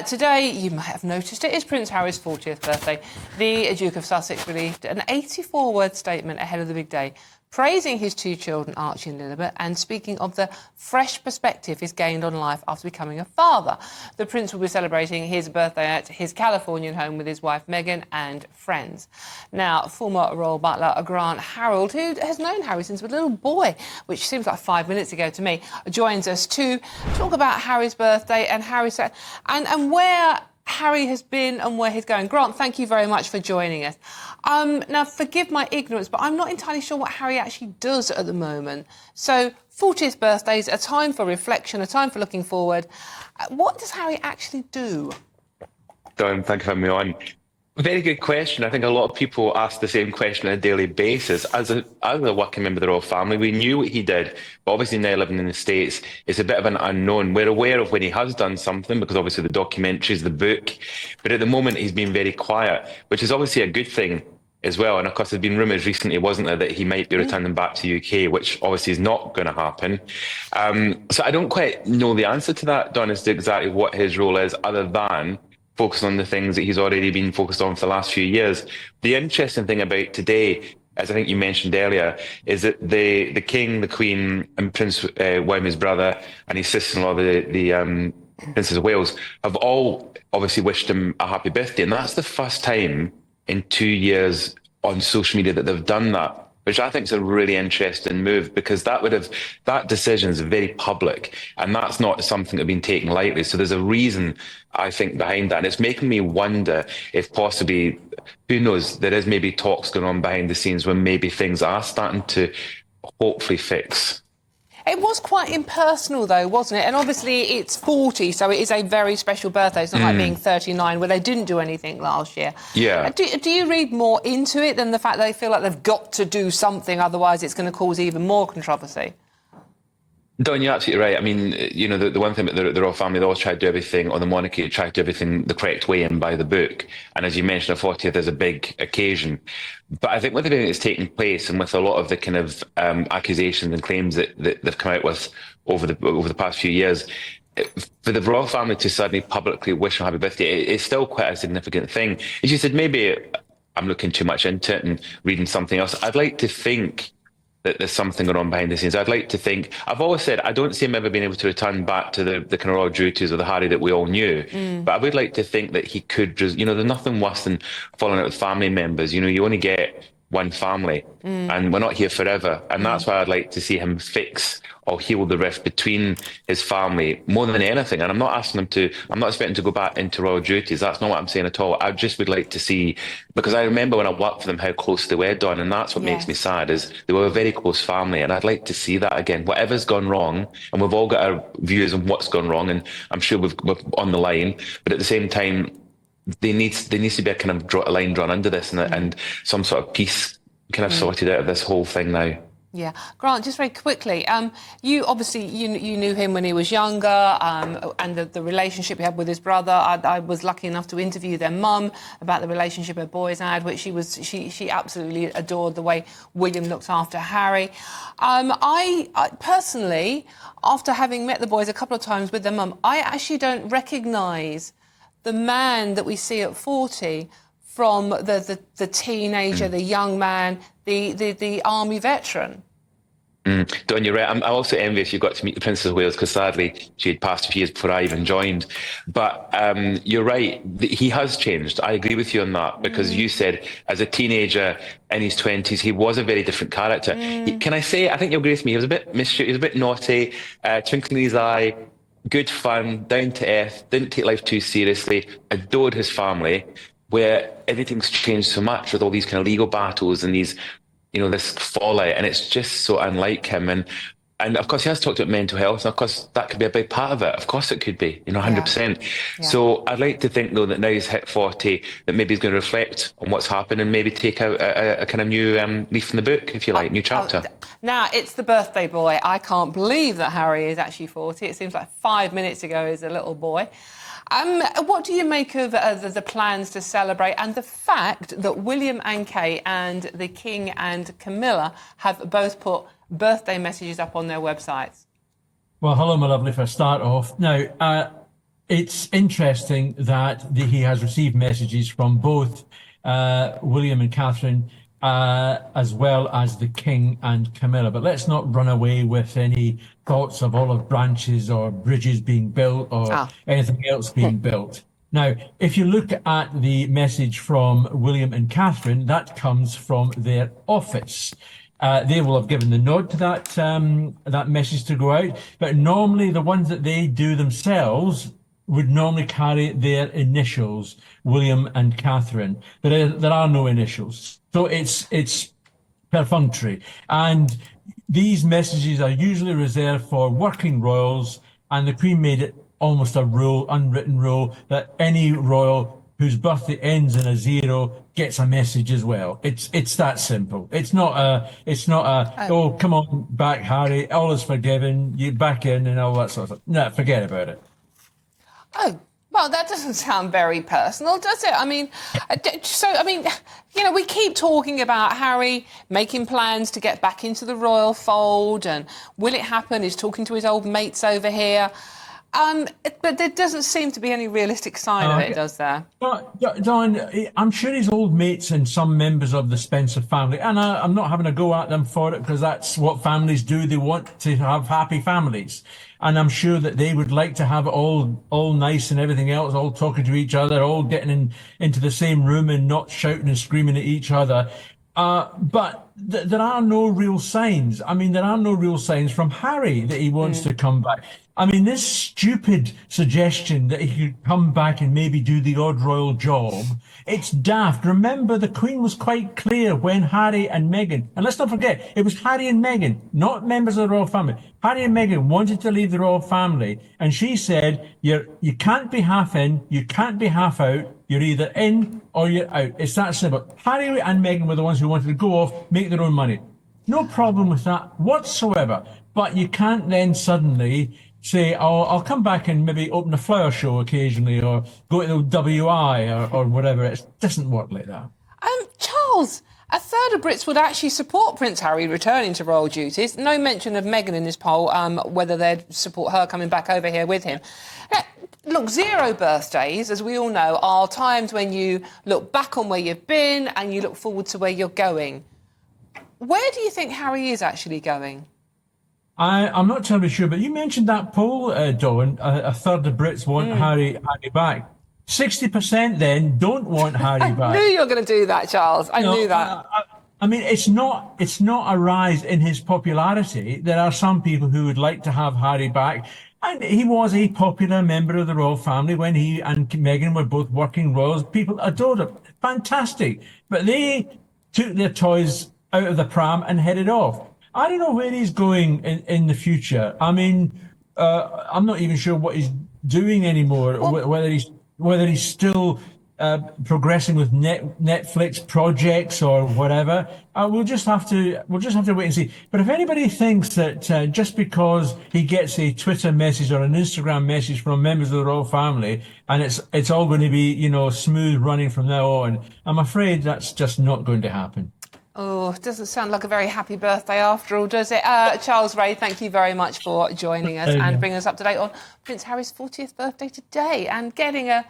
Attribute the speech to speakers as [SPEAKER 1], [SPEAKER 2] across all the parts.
[SPEAKER 1] Today, you might have noticed, it is Prince Harry's 40th birthday. The Duke of Sussex released an 84-word statement ahead of the big day, praising his two children, Archie and Lilibet, and speaking of the fresh perspective he's gained on life after becoming a father. The Prince will be celebrating his birthday at his Californian home with his wife Meghan and friends. Now, former royal butler Grant Harrold, who has known Harry since he was a little boy, which seems like 5 minutes ago to me, joins us to talk about Harry's birthday and and where Harry has been and where he's going. Grant, thank you very much for joining us. Now, forgive my ignorance, but I'm not entirely sure what Harry actually does at the moment. So, 40th birthdays, a time for reflection, a time for looking forward. What does Harry actually do?
[SPEAKER 2] Dawn, thank you for having me on. Very good question. I think a lot of people ask the same question on a daily basis. As a working member of the royal family, we knew what he did, but obviously now living in the States, it's a bit of an unknown. We're aware of when he has done something because obviously the documentaries, the book, but at the moment he's been very quiet, which is obviously a good thing as well. And of course, there's been rumours recently, wasn't there, that he might be returning back to the UK, which obviously is not going to happen. So I don't quite know the answer to that, Don, as to exactly what his role is, other than focus on the things that he's already been focused on for the last few years. The interesting thing about today, as I think you mentioned earlier, is that the King, the Queen, and Prince William, his brother, and his sister-in-law, the Princess of Wales, have all obviously wished him a happy birthday. And that's the first time in 2 years on social media that they've done that, which I think is a really interesting move, because that decision is very public, and that's not something that's been taken lightly. So there's a reason, I think, behind that. And it's making me wonder if possibly, who knows, there is maybe talks going on behind the scenes when maybe things are starting to hopefully fix.
[SPEAKER 1] It was quite impersonal, though, wasn't it? And obviously it's 40, so it is a very special birthday. It's not like being 39, where they didn't do anything last year.
[SPEAKER 2] Yeah.
[SPEAKER 1] Do you read more into it than the fact that they feel like they've got to do something, otherwise it's going to cause even more controversy?
[SPEAKER 2] Don, you're absolutely right. I mean, you know, the one thing about the royal family, they always try to do everything, or the monarchy, try to do everything the correct way and by the book. And as you mentioned, the 40th is a big occasion. But I think with everything that's taking place, and with a lot of the kind of accusations and claims that they've come out with over the past few years, for the royal family to suddenly publicly wish him happy birthday, it's still quite a significant thing. As you said, maybe I'm looking too much into it and reading something else. I'd like to think that there's something going on behind the scenes. I'd like to think, I've always said, I don't see him ever being able to return back to the kind of royal duties of the Harry that we all knew. But I would like to think that he could just, you know, there's nothing worse than falling out with family members. You know, you only get one family, and we're not here forever. And that's why I'd like to see him fix or heal the rift between his family more than anything. And I'm not asking him to, I'm not expecting to go back into royal duties. That's not what I'm saying at all. I just would like to see, because I remember when I worked for them, how close they were, Dawn, and that's what makes me sad, is they were a very close family. And I'd like to see that again. Whatever's gone wrong, and we've all got our views on what's gone wrong, and I'm sure we're on the line, but at the same time, there needs to be a kind of a line drawn under this, and some sort of peace kind of sorted out of this whole thing now.
[SPEAKER 1] Yeah. Grant, just very quickly, you obviously, you knew him when he was younger, and the relationship he had with his brother. I was lucky enough to interview their mum about the relationship her boys had, which she absolutely adored the way William looked after Harry. I personally, after having met the boys a couple of times with their mum, I actually don't recognise the man that we see at 40 from the teenager, the young man, the army veteran.
[SPEAKER 2] Dawn, you're right. I'm also envious you got to meet the Princess of Wales, because sadly she had passed a few years before I even joined. But you're right. He has changed. I agree with you on that, because you said as a teenager in his 20s, he was a very different character. Can I say, I think you'll agree with me, he was a bit mischievous, he was a bit naughty, twinkle in his eye, good fun, down to earth, didn't take life too seriously, adored his family, where everything's changed so much with all these kind of legal battles and these, you know, this fallout, and it's just so unlike him. And of course he has talked about mental health, and of course that could be a big part of it. Of course it could be, you know, 100%. Yeah. So I'd like to think, though, that now he's hit 40, that maybe he's going to reflect on what's happened and maybe take out a kind of new leaf in the book, if you like, new chapter.
[SPEAKER 1] Now, it's the birthday boy. I can't believe that Harry is actually 40. It seems like 5 minutes ago he was a little boy. What do you make of the plans to celebrate, and the fact that William and Kate and the King and Camilla have both put birthday messages up on their websites?
[SPEAKER 3] Well, hello, my lovely, for a start off. Now, it's interesting that he has received messages from both William and Catherine, as well as the King and Camilla. But let's not run away with any thoughts of olive branches or bridges being built or anything else being built. Now, if you look at the message from William and Catherine, that comes from their office. They will have given the nod to that message to go out, but normally the ones that they do themselves would normally carry their initials, William and Catherine. There are no initials, so it's perfunctory. And these messages are usually reserved for working royals, and the Queen made it almost a rule, unwritten rule, that any royal whose birthday ends in a 0 gets a message as well. It's that simple. It's not a oh, come on back, Harry, all is forgiven, you back in and all that sort of stuff. No, forget about it.
[SPEAKER 1] Oh, well, that doesn't sound very personal, does it? I mean, we keep talking about Harry making plans to get back into the royal fold, and will it happen? He's talking to his old mates over here. But there doesn't seem to be any realistic sign of it, does there?
[SPEAKER 3] Don, I'm sure his old mates and some members of the Spencer family, and I'm not having a go at them for it because that's what families do. They want to have happy families. And I'm sure that they would like to have it all nice and everything else, all talking to each other, all getting into the same room and not shouting and screaming at each other. But there are no real signs. I mean, there are no real signs from Harry that he wants to come back. I mean, this stupid suggestion that he could come back and maybe do the odd royal job, it's daft. Remember, the Queen was quite clear when Harry and Meghan, and let's not forget, it was Harry and Meghan, not members of the royal family. Harry and Meghan wanted to leave the royal family, and she said, you can't be half in, you can't be half out, you're either in or you're out. It's that simple. Harry and Meghan were the ones who wanted to go off, make their own money. No problem with that whatsoever. But you can't then suddenly say, oh, I'll come back and maybe open a flower show occasionally or go to the WI or whatever. It doesn't work like that.
[SPEAKER 1] Charles, a third of Brits would actually support Prince Harry returning to royal duties. No mention of Meghan in this poll, whether they'd support her coming back over here with him. Look, 0 birthdays, as we all know, are times when you look back on where you've been and you look forward to where you're going. Where do you think Harry is actually going?
[SPEAKER 3] I'm not terribly sure, but you mentioned that poll, Dawn. A third of Brits want Harry back. 60% then don't want Harry back.
[SPEAKER 1] I knew you were going to do that, Charles. I knew that.
[SPEAKER 3] I mean, it's not a rise in his popularity. There are some people who would like to have Harry back. And he was a popular member of the royal family when he and Meghan were both working royals. People adored him. Fantastic. But they took their toys out of the pram and headed off. I don't know where he's going in the future. I mean, I'm not even sure what he's doing anymore, whether he's still progressing with Netflix projects or whatever. We'll just have to wait and see. But if anybody thinks that just because he gets a Twitter message or an Instagram message from members of the royal family and it's all going to be smooth running from now on, I'm afraid that's just not going to happen.
[SPEAKER 1] Oh, it doesn't sound like a very happy birthday after all, does it? Charles Ray, thank you very much for joining us and bringing us up to date on Prince Harry's 40th birthday today and getting a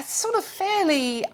[SPEAKER 1] sort of fairly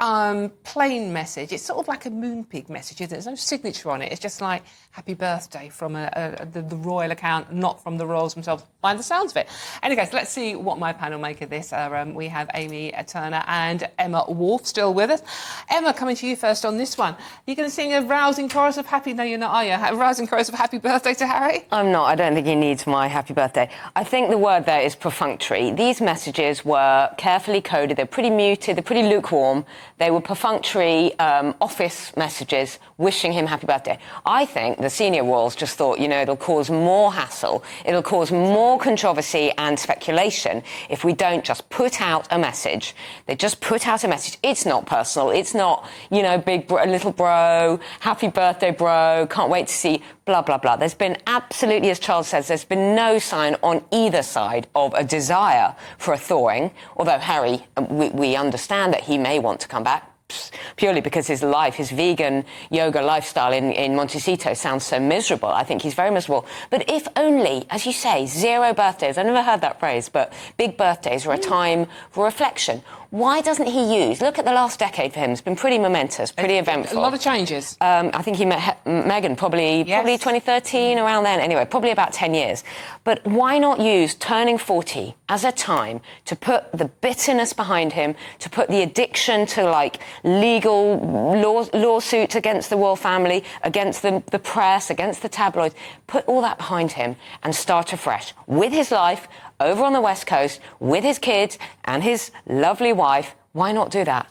[SPEAKER 1] plain message. It's sort of like a Moonpig message, isn't it? There's no signature on it. It's just like, happy birthday from the royal account, not from the royals themselves, by the sounds of it. Anyway, so let's see what my panel make of this. We have Amy Turner and Emma Wolf still with us. Emma, coming to you first on this one. You're going to sing a rousing chorus of happy... No, you're not, are you? A rousing chorus of happy birthday to Harry?
[SPEAKER 4] I'm not. I don't think he needs my happy birthday. I think the word there is perfunctory. These messages were carefully coded. They're pretty muted. They're pretty lukewarm. They were perfunctory office messages wishing him happy birthday. I think the senior royals just thought, it'll cause more hassle. It'll cause more controversy and speculation if we don't just put out a message. They just put out a message. It's not personal. It's not, big bro, little bro, happy birthday, bro, can't wait to see, blah, blah, blah. There's been absolutely, as Charles says, there's been no sign on either side of a desire for a thawing, although Harry, we understand that he may want to come back. purely because his life, his vegan yoga lifestyle in Montecito sounds so miserable. I think he's very miserable. But if only, as you say, 0 birthdays, I never heard that phrase, but big birthdays are a time for reflection. Why doesn't he use, look at the last decade for him, it's been pretty momentous, pretty eventful.
[SPEAKER 1] A lot of changes.
[SPEAKER 4] I think he met Meghan probably 2013, around then. Anyway, probably about 10 years. But why not use turning 40 as a time to put the bitterness behind him, to put the addiction to, like, legal lawsuits against the royal family, against the press, against the tabloids, put all that behind him and start afresh with his life over on the West Coast, with his kids and his lovely wife. Why not do that?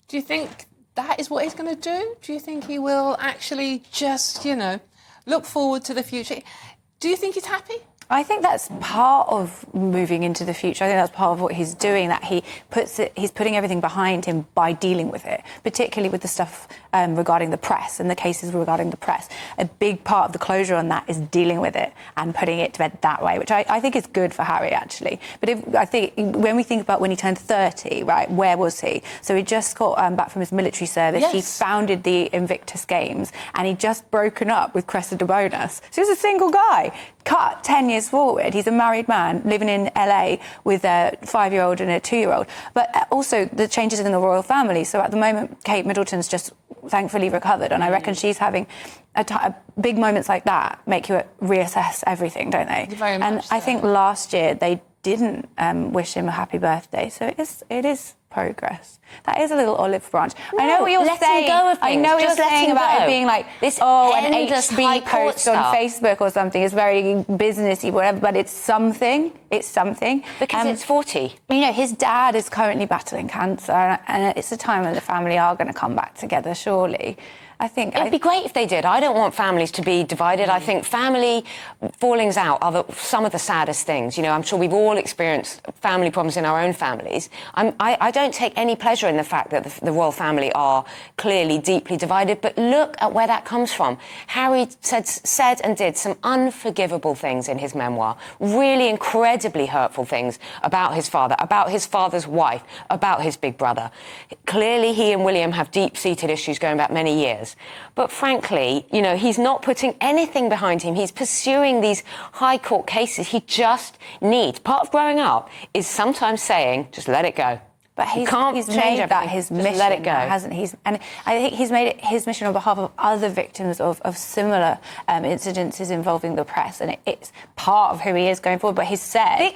[SPEAKER 1] Do you think that is what he's going to do? Do you think he will actually just, look forward to the future? Do you think he's happy?
[SPEAKER 5] I think that's part of moving into the future. I think that's part of what he's doing, that he's putting everything behind him by dealing with it, particularly with the stuff regarding the press and the cases regarding the press. A big part of the closure on that is dealing with it and putting it to bed that way, which I think is good for Harry, actually. But I think when we think about when he turned 30, right, where was he? So he just got back from his military service.
[SPEAKER 1] Yes.
[SPEAKER 5] He founded the Invictus Games, and he'd just broken up with Cressida Bonus. So he was a single guy. Cut 10 years forward, he's a married man living in LA with a 5-year-old and a 2-year-old. But also the changes in the royal family. So at the moment, Kate Middleton's just thankfully recovered, and I reckon she's having big moments like that make you reassess everything, don't they?
[SPEAKER 1] Very much
[SPEAKER 5] and
[SPEAKER 1] so.
[SPEAKER 5] I think last year they didn't wish him a happy birthday, so it is progress. That is a little olive branch.
[SPEAKER 4] No,
[SPEAKER 5] I know what you're
[SPEAKER 4] letting
[SPEAKER 5] saying.
[SPEAKER 4] go of
[SPEAKER 5] I
[SPEAKER 4] things.
[SPEAKER 5] know what you're
[SPEAKER 4] Just letting
[SPEAKER 5] saying about
[SPEAKER 4] go.
[SPEAKER 5] it being like
[SPEAKER 4] This
[SPEAKER 5] an
[SPEAKER 4] endless
[SPEAKER 5] HB
[SPEAKER 4] high court
[SPEAKER 5] post on
[SPEAKER 4] stuff.
[SPEAKER 5] Facebook or something is very businessy, whatever. But it's something. It's something.
[SPEAKER 4] Because it's 40.
[SPEAKER 5] His dad is currently battling cancer, and it's a time when the family are going to come back together, surely. I think
[SPEAKER 4] It'd be great if they did. I don't want families to be divided. I think family fallings out are some of the saddest things. I'm sure we've all experienced family problems in our own families. I don't take any pleasure in the fact that the royal family are clearly deeply divided, but look at where that comes from. Harry said and did some unforgivable things in his memoir, really incredibly hurtful things about his father, about his father's wife, about his big brother. Clearly, he and William have deep-seated issues going back many years. But frankly, he's not putting anything behind him. He's pursuing these high court cases. He just needs. Part of growing up is sometimes saying, just let it go.
[SPEAKER 5] But he's
[SPEAKER 4] change
[SPEAKER 5] made that
[SPEAKER 4] everything.
[SPEAKER 5] his
[SPEAKER 4] Just
[SPEAKER 5] mission,
[SPEAKER 4] let it go.
[SPEAKER 5] hasn't he? And I think he's made it his mission on behalf of other victims of similar incidences involving the press, and it's part of who he is going forward. But he's said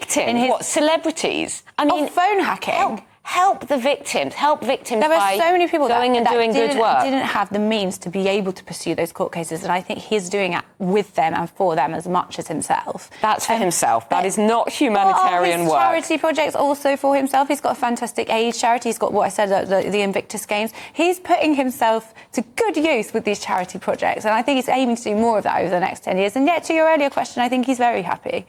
[SPEAKER 4] What, celebrities? I mean,
[SPEAKER 5] phone hacking.
[SPEAKER 4] Help the victims. Help victims
[SPEAKER 5] There are so many people
[SPEAKER 4] going and doing good work.
[SPEAKER 5] didn't have the means to be able to pursue those court cases, and I think he's doing it with them and for them as much as himself.
[SPEAKER 4] That's for himself. That is not humanitarian
[SPEAKER 5] his
[SPEAKER 4] work.
[SPEAKER 5] Charity projects also for himself. He's got a fantastic AIDS charity. He's got what I said, the Invictus Games. He's putting himself to good use with these charity projects, and I think he's aiming to do more of that over the next 10 years. And yet, to your earlier question, I think he's very happy.